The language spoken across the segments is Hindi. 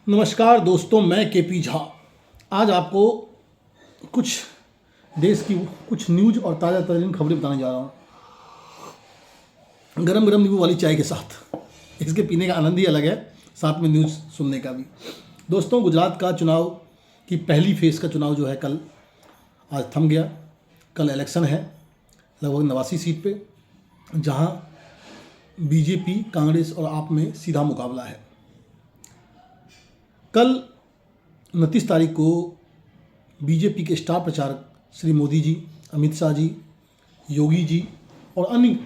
नमस्कार दोस्तों, मैं केपी झा आज आपको कुछ देश की कुछ न्यूज़ और ताज़ा तरीन खबरें बताने जा रहा हूँ गरम गरम नींबू वाली चाय के साथ। इसके पीने का आनंद ही अलग है, साथ में न्यूज़ सुनने का भी। दोस्तों, गुजरात का चुनाव की पहली फेज़ का चुनाव जो है कल आज थम गया। कल इलेक्शन है लगभग 89 सीट पे, जहाँ बीजेपी, कांग्रेस और आप में सीधा मुकाबला है। कल 29 तारीख को बीजेपी के स्टार प्रचारक श्री मोदी जी, अमित शाह जी, योगी जी और अन्य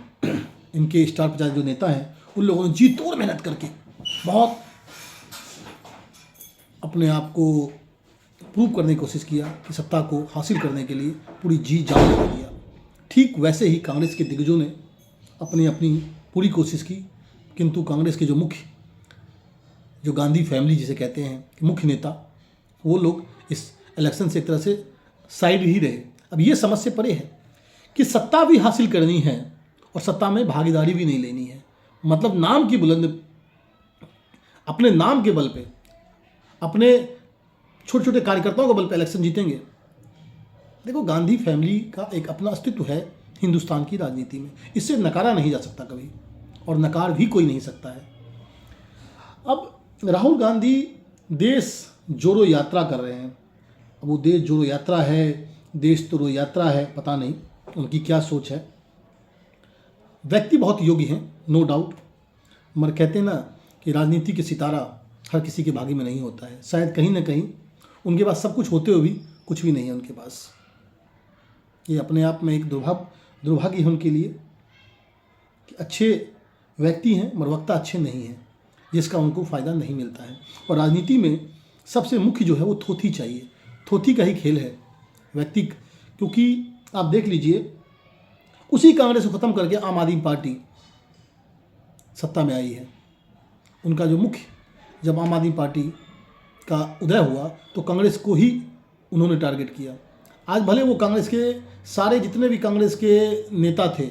इनके स्टार प्रचारक जो नेता हैं, उन लोगों ने जी तोड़ मेहनत करके बहुत अपने आप को प्रूव करने की कोशिश किया कि सत्ता को हासिल करने के लिए पूरी जी जान लगा दिया। ठीक वैसे ही कांग्रेस के दिग्गजों ने अपनी पूरी कोशिश की, किंतु कांग्रेस के जो गांधी फैमिली जिसे कहते हैं कि मुख्य नेता, वो लोग इस इलेक्शन से एक तरह से साइड ही रहे। अब ये समझ से परे है कि सत्ता भी हासिल करनी है और सत्ता में भागीदारी भी नहीं लेनी है। मतलब नाम की बुलंद, अपने नाम के बल पे, अपने छोटे छोटे कार्यकर्ताओं के बल पे इलेक्शन जीतेंगे। देखो, गांधी फैमिली का एक अपना अस्तित्व है हिंदुस्तान की राजनीति में, इससे नकारा नहीं जा सकता कभी, और नकार भी कोई नहीं सकता है। अब राहुल गांधी देश जोड़ो यात्रा कर रहे हैं। अब वो देश जोड़ो यात्रा है, देश तोड़ो यात्रा है, पता नहीं उनकी क्या सोच है। व्यक्ति बहुत योग्य हैं, नो डाउट, मगर कहते हैं ना कि राजनीति के सितारा हर किसी के भाग्य में नहीं होता है। शायद कहीं ना कहीं उनके पास सब कुछ होते हुए भी कुछ भी नहीं है उनके पास। ये अपने आप में एक दुर्भाग्य है उनके लिए कि अच्छे व्यक्ति हैं मगर वक्ता अच्छे नहीं हैं, जिसका उनको फ़ायदा नहीं मिलता है। और राजनीति में सबसे मुख्य जो है वो थोथी चाहिए, थोथी का ही खेल है व्यक्ति। क्योंकि आप देख लीजिए, उसी कांग्रेस को ख़त्म करके आम आदमी पार्टी सत्ता में आई है। उनका जो मुख्य, जब आम आदमी पार्टी का उदय हुआ तो कांग्रेस को ही उन्होंने टारगेट किया। आज भले वो कांग्रेस के सारे जितने भी कांग्रेस के नेता थे,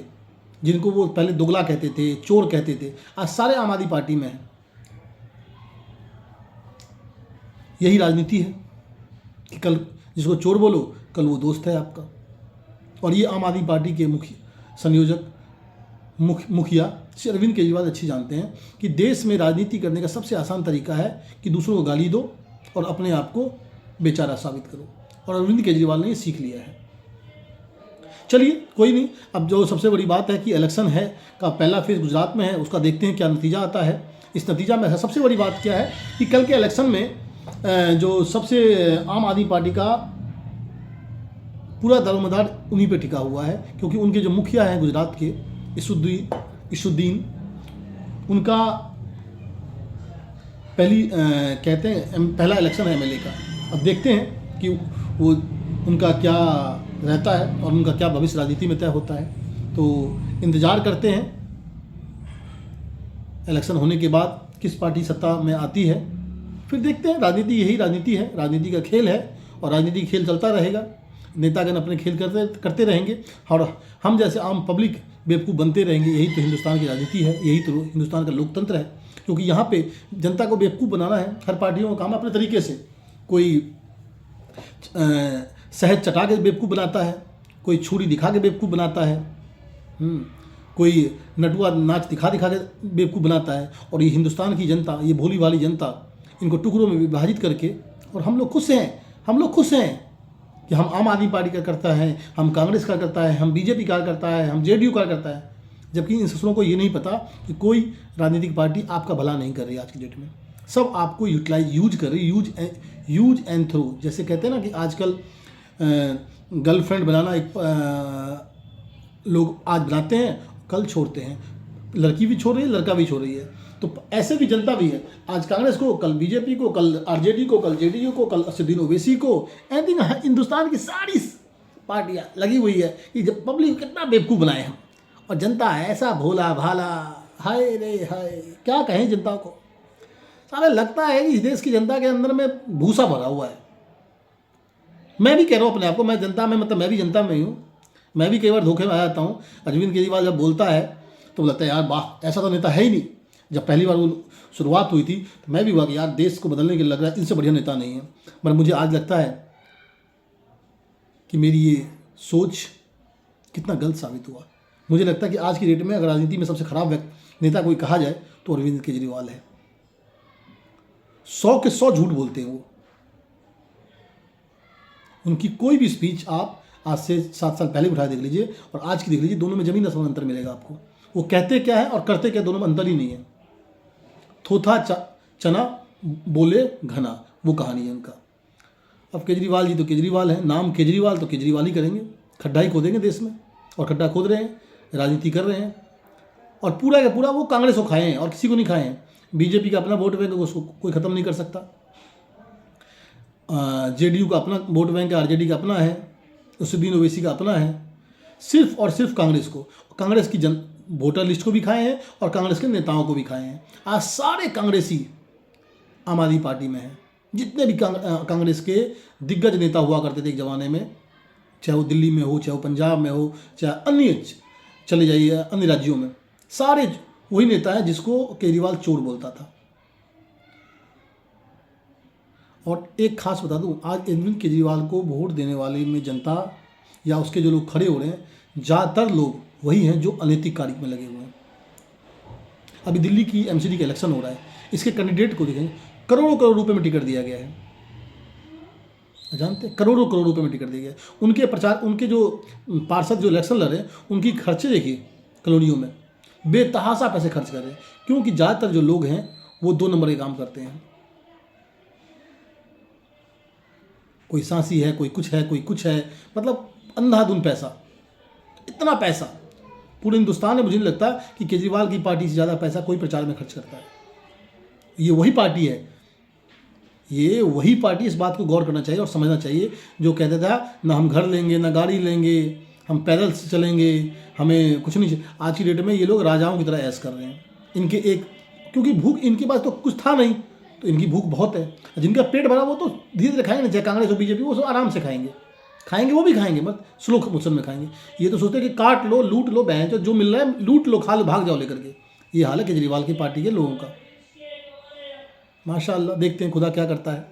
जिनको वो पहले दोगला कहते थे, चोर कहते थे, आज सारे आम आदमी पार्टी में हैं। यही राजनीति है कि कल जिसको चोर बोलो, कल वो दोस्त है आपका। और ये आम आदमी पार्टी के मुख्य संयोजक, मुखिया श्री अरविंद केजरीवाल अच्छी जानते हैं कि देश में राजनीति करने का सबसे आसान तरीका है कि दूसरों को गाली दो और अपने आप को बेचारा साबित करो। और अरविंद केजरीवाल ने ये सीख लिया है। चलिए, कोई नहीं। अब जो सबसे बड़ी बात है कि इलेक्शन है का पहला फेज़ गुजरात में है, उसका देखते हैं क्या नतीजा आता है। इस नतीजा में सबसे बड़ी बात क्या है कि कल के इलेक्शन में जो सबसे आम आदमी पार्टी का पूरा दारोमदार उन्हीं पे टिका हुआ है, क्योंकि उनके जो मुखिया हैं गुजरात के इशुद्दीन, उनका कहते हैं पहला इलेक्शन है एमएलए का। अब देखते हैं कि वो उनका क्या रहता है और उनका क्या भविष्य राजनीति में तय होता है। तो इंतज़ार करते हैं इलेक्शन होने के बाद किस पार्टी सत्ता में आती है, फिर देखते हैं। राजनीति यही राजनीति है, राजनीति का खेल है और राजनीति खेल चलता रहेगा। नेतागण अपने खेल करते रहेंगे और हम जैसे आम पब्लिक बेवकूफ़ बनते रहेंगे। यही तो हिंदुस्तान की राजनीति है, यही तो हिंदुस्तान का लोकतंत्र है। क्योंकि यहाँ पे जनता को बेवकूफ़ बनाना है। हर पार्टियों का काम है अपने तरीके से। कोई शहद चटा के बेवकूफ़ बनाता है, कोई छुरी दिखा के बेवकूफ़ बनाता है, कोई नटुआ नाच दिखा के बेवकूफ़ बनाता है। और ये हिंदुस्तान की जनता, ये भोली भाली जनता, इनको टुकड़ों में विभाजित करके, और हम लोग खुश हैं कि हम आम आदमी पार्टी का करता है, हम कांग्रेस का करता है, हम बीजेपी का करता है, हम जेडीयू का करता है। जबकि इन ससुरों को ये नहीं पता कि कोई राजनीतिक पार्टी आपका भला नहीं कर रही आज की डेट में। सब आपको यूज कर रही, यूज एंड थ्रो। जैसे कहते हैं ना कि आजकल गर्लफ्रेंड बनाना लोग आज बनाते हैं, कल छोड़ते हैं। लड़की भी छोड़ रही है, लड़का भी छोड़ रही है। तो ऐसे भी जनता भी है, आज कांग्रेस को, कल बीजेपी को, कल आरजेडी को, कल जेडीयू को, कल असदुद्दीन ओवैसी को। ऐसी हिंदुस्तान की सारी पार्टियां लगी हुई है कि जब पब्लिक कितना बेवकूफ़ बनाए हम, और जनता ऐसा भोला भाला, हाय रे हाय, क्या कहें जनता को। सारा लगता है कि इस देश की जनता के अंदर में भूसा भरा हुआ है। मैं भी कह रहा हूँ अपने आप को, मैं जनता में, मतलब मैं भी जनता में ही हूँ। मैं भी कई बार धोखे में आ जाता हूँ। अरविंद केजरीवाल जब बोलता है तो लगता है यार वाह, ऐसा तो नेता है ही नहीं। जब पहली बार वो शुरुआत हुई थी तो मैं भी हुआ कि यार देश को बदलने के लिए लग रहा है इनसे बढ़िया नेता नहीं है। पर मुझे आज लगता है कि मेरी ये सोच कितना गलत साबित हुआ। मुझे लगता है कि आज की डेट में अगर राजनीति में सबसे खराब नेता कोई कहा जाए तो अरविंद केजरीवाल है। 100 के 100 झूठ बोलते हैं वो। उनकी कोई भी स्पीच आप आज से 7 साल पहले उठा देख लीजिए और आज की देख लीजिए, दोनों में जमीन आसमान अंतर मिलेगा आपको। वो कहते क्या है और करते क्या, दोनों में अंतर ही नहीं है। थोथा चना बोले घना, वो कहानी है उनका। अब केजरीवाल जी तो केजरीवाल है, नाम केजरीवाल तो केजरीवाल ही करेंगे, खड्डा ही खोदेंगे देश में, और खड्डा खोद रहे हैं, राजनीति कर रहे हैं। और पूरा का पूरा वो कांग्रेस को खाए हैं और किसी को नहीं खाए हैं। बीजेपी का अपना वोट बैंक, उसको कोई ख़त्म नहीं कर सकता। जेडीयू का अपना वोट बैंक है, आरजेडी का अपना है, उसुद्दीन ओवैसी का अपना है। सिर्फ और सिर्फ कांग्रेस को, कांग्रेस की वोटर लिस्ट को भी खाए हैं और कांग्रेस के नेताओं को भी खाए हैं। आज सारे कांग्रेसी आम आदमी पार्टी में हैं। जितने भी कांग्रेस के दिग्गज नेता हुआ करते थे एक ज़माने में, चाहे वो दिल्ली में हो, चाहे वो पंजाब में हो, चाहे अन्य चले जाइए अन्य राज्यों में, सारे वही नेता है जिसको केजरीवाल चोर बोलता था। और एक खास बता दूं, आज अरविंद केजरीवाल को वोट देने वाले में जनता या उसके जो लोग खड़े हो रहे हैं, ज़्यादातर लोग वही हैं जो अनैतिक कार्य में लगे हुए हैं। अभी दिल्ली की एमसीडी का इलेक्शन हो रहा है, इसके कैंडिडेट को देखें, करोड़ों करोड़ रुपए में टिकट दिया गया है। जानते हैं, करोड़ों करोड़ रुपए में टिकट दिया गया है। उनके प्रचार, उनके जो पार्षद जो इलेक्शन लड़ रहे हैं, उनकी खर्चे देखिए, कॉलोनियों में बेतहाशा पैसे खर्च कर रहे हैं, क्योंकि ज़्यादातर जो लोग हैं वो 2 नंबर के काम करते हैं। कोई सांसी है, कोई कुछ है, कोई कुछ है, मतलब अंधाधुन पैसा, इतना पैसा पूरे हिंदुस्तान में मुझे नहीं लगता कि केजरीवाल की पार्टी से ज़्यादा पैसा कोई प्रचार में खर्च करता है। ये वही पार्टी है, ये वही पार्टी। इस बात को गौर करना चाहिए और समझना चाहिए, जो कहता था ना हम घर लेंगे, ना गाड़ी लेंगे, हम पैदल से चलेंगे, हमें कुछ नहीं चाहिए। आज की डेट में ये लोग राजाओं की तरह ऐश कर रहे हैं। इनके एक, क्योंकि भूख इनके पास तो कुछ था नहीं, तो इनकी भूख बहुत है। जिनका पेट भरा वो तो धीरे धीरे खाएंगे, चाहे कांग्रेस हो बीजेपी, वो सब आराम से खाएंगे, वो भी खाएंगे, मत स्लो मोशन में खाएंगे। ये तो सोचते हैं कि काट लो, लूट लो, बहन जो मिल रहा है लूट लो, खा लो, भाग जाओ लेकर के। ये हाल है केजरीवाल की पार्टी के लोगों का। माशाअल्लाह, देखते हैं खुदा क्या करता है।